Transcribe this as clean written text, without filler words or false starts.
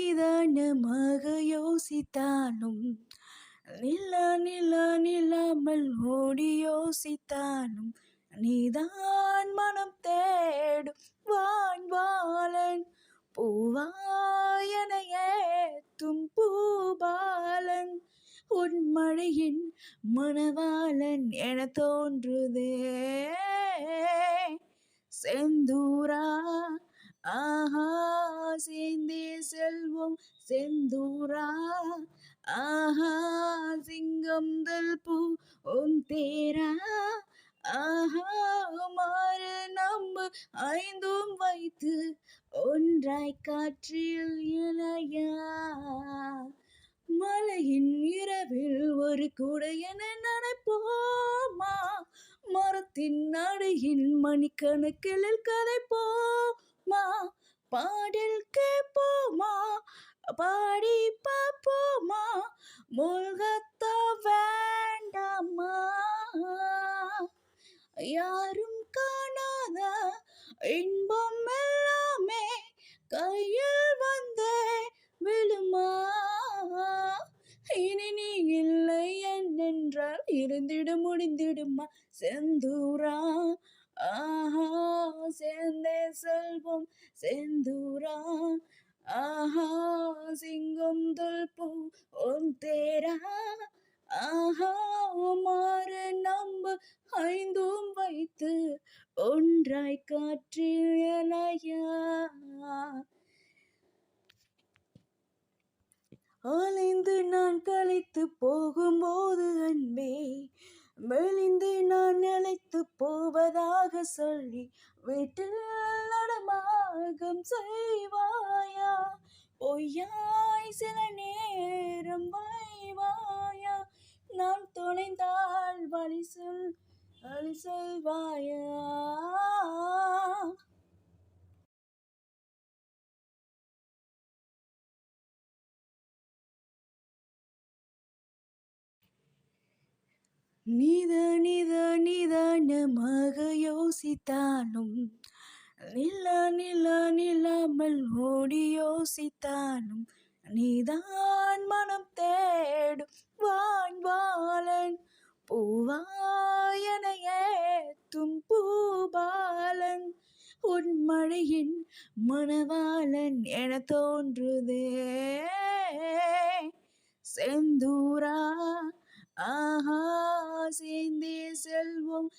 நிதானமாக யோசித்தாலும் நில்லாமல் ஓடி யோசித்தாலும் நீதான் மனம் தேடும் வான்வாளன் பூவாயன ஏத்தும் பூபாலன் உன் மழையின் மணவாளன் என தோன்றுதே செந்தூரா ஆஹா சேர்ந்தே செல்வோம் செந்தூரா ஆஹா சிங்கம்தல் பூ உன் தேரா ஆஹா மாறு நம்பு ஐந்தும் வைத்து ஒன்றாய் காற்றில் இளையா மலையின் இரவில் ஒரு குடை என நினைப்போமா மரத்தின் அடியின் மணிக்கணக்கில் கதை போமா பாடல் கேட்போமா பாடி பார்ப்போமா மூழ்கத்த வேண்டாமா யாரும் காணாத இன்பம் எல்லாமே கையில் வந்தே விழுமா இனி நீ இல்லை என்றால் இருந்திட முடிந்திடுமா செந்தூரா ஆஹா சேர்ந்தே செல்வோம் செந்தூரா ஆஹா சிங்கம் தொல்பூ உன் தேரா ஆஹா மாறு நம்பு ஐந்தும் வைத்து ஒன்றாய் காற்றில் இளையா அலைந்து நான் களைத்து போகும்போது அன்பே மெலிந்து நான் நிலைத்து போவதாக சொல்லி வீட்டில் நடமாகம் செய்வாயா பொய்யாய் சில நேரம் வைவாயா நான் துணைந்தால் வழி சொல்வாயா நிதானமாக யோசித்தாலும் நில்லாமல் ஓடி யோசித்தாலும் நீதான் மனம் தேடும் வான்வாளன் பூவாயன ஏத்தும் பூபாலன் உன் மழையின் மணவாளன் என தோன்றுதே செந்தூரா ஆஹா சேர்ந்தே செல்வோம்